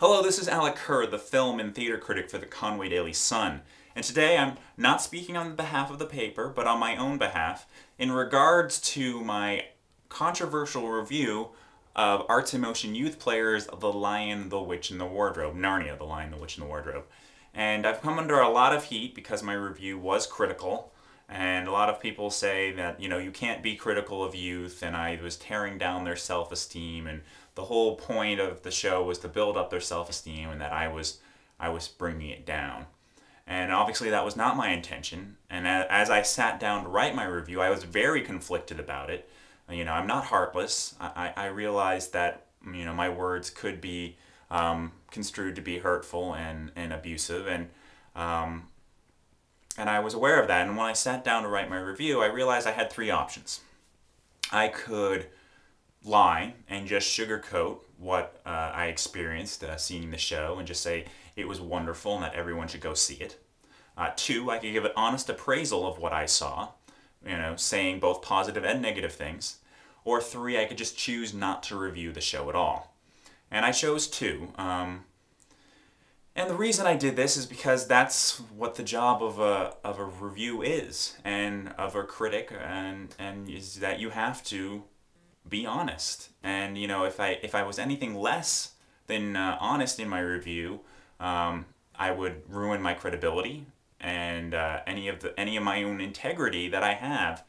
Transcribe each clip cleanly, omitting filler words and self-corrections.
Hello, this is Alec Kerr, the film and theater critic for the Conway Daily Sun. And today I'm not speaking on behalf of the paper, but on my own behalf, in regards to my controversial review of Arts in Motion Youth Players' The Lion, the Witch, and the Wardrobe, Narnia, The Lion, the Witch, and the Wardrobe. And I've come under a lot of heat because my review was critical, and a lot of people say that, you can't be critical of youth, and I was tearing down their self-esteem, and the whole point of the show was to build up their self-esteem, and that I was bringing it down. And obviously that was not my intention, and as I sat down to write my review, I was very conflicted about it. I'm not heartless. I realized that, my words could be construed to be hurtful and abusive, and I was aware of that. And when I sat down to write my review, I realized I had three options. I could lie and just sugarcoat what I experienced seeing the show and just say it was wonderful and that everyone should go see it. Two, I could give an honest appraisal of what I saw, saying both positive and negative things. Or three, I could just choose not to review the show at all. And I chose two. And the reason I did this is because that's what the job of a review is, and of a critic, and is that you have to be honest. And if I was anything less than honest in my review, I would ruin my credibility and any of my own integrity that I have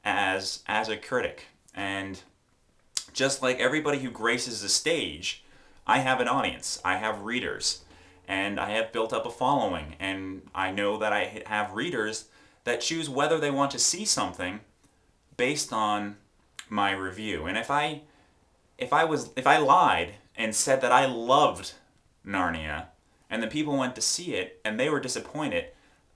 as a critic. And just like everybody who graces the stage, I have an audience, I have readers, and I have built up a following, and I know that I have readers that choose whether they want to see something based on my review. And if I lied and said that I loved Narnia, and the people went to see it and they were disappointed,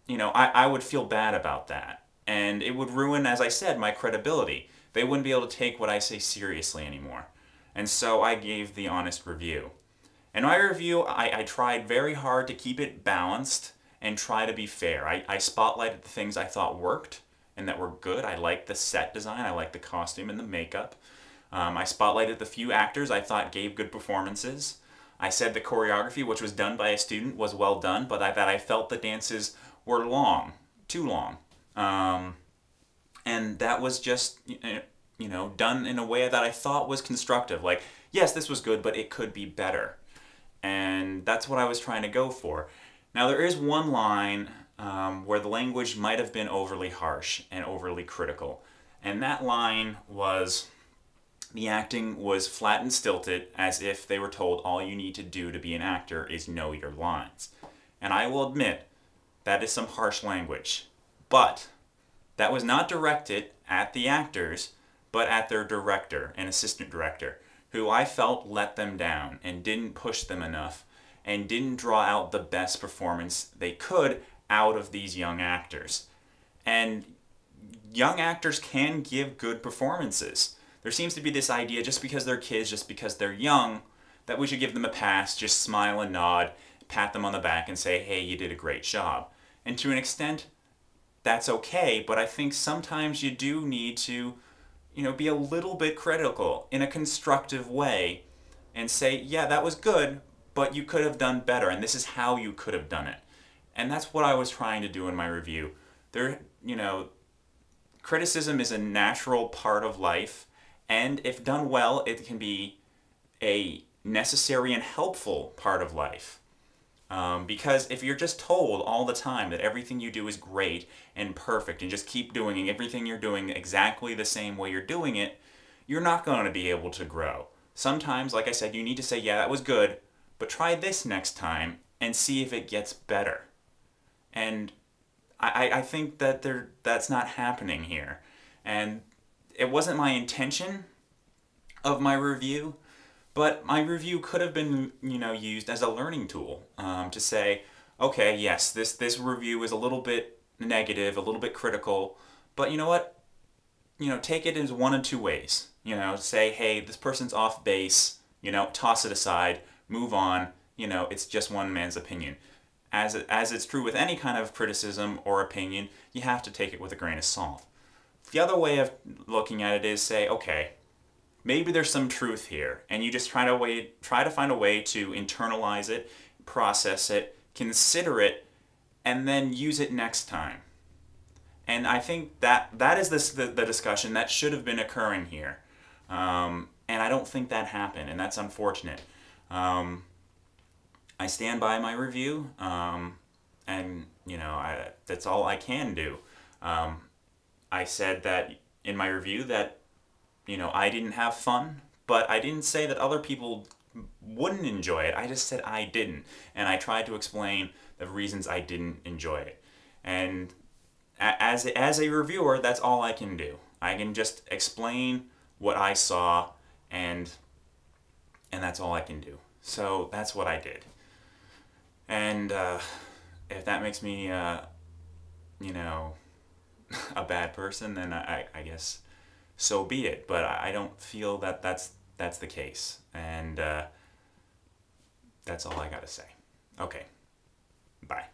I would feel bad about that, and it would ruin, as I said, my credibility. They wouldn't be able to take what I say seriously anymore. And so I gave the honest review. In my review, I tried very hard to keep it balanced and try to be fair. I spotlighted the things I thought worked and that were good. I liked the set design, I liked the costume and the makeup. I spotlighted the few actors I thought gave good performances. I said the choreography, which was done by a student, was well done, but that I felt the dances were long, too long. And that was just, done in a way that I thought was constructive. Like, yes, this was good, but it could be better. And that's what I was trying to go for. Now, there is one line where the language might have been overly harsh and overly critical. And that line was, the acting was flat and stilted, as if they were told all you need to do to be an actor is know your lines. And I will admit, that is some harsh language. But that was not directed at the actors, but at their director and assistant director, who I felt let them down and didn't push them enough and didn't draw out the best performance they could out of these young actors. And young actors can give good performances. There seems to be this idea, just because they're kids, just because they're young, that we should give them a pass, just smile and nod, pat them on the back and say, hey, you did a great job. And to an extent, that's okay, but I think sometimes you do need to, be a little bit critical in a constructive way and say, yeah, that was good, but you could have done better, and this is how you could have done it. And that's what I was trying to do in my review. Criticism is a natural part of life, and if done well, it can be a necessary and helpful part of life. Because if you're just told all the time that everything you do is great and perfect and just keep doing everything you're doing exactly the same way you're doing it, you're not going to be able to grow. Sometimes, like I said, you need to say, yeah, that was good, but try this next time and see if it gets better. And I think that that's not happening here. And it wasn't my intention of my review, but my review could have been, used as a learning tool to say, okay, yes, this review is a little bit negative, a little bit critical, but you know what? Take it as one of two ways. Say, hey, this person's off base, toss it aside, move on, it's just one man's opinion. As it's true with any kind of criticism or opinion, you have to take it with a grain of salt. The other way of looking at it is say, okay, maybe there's some truth here, and you just try to find a way to internalize it, process it, consider it, and then use it next time. And I think that is the discussion that should have been occurring here. And I don't think that happened, and that's unfortunate. I stand by my review, and that's all I can do. I said that in my review that I didn't have fun, but I didn't say that other people wouldn't enjoy it. I just said I didn't, and I tried to explain the reasons I didn't enjoy it. And as a reviewer, that's all I can do. I can just explain what I saw, and that's all I can do. So that's what I did. And if that makes me, a bad person, then I guess so be it. But I don't feel that that's the case. And that's all I gotta say. Okay. Bye.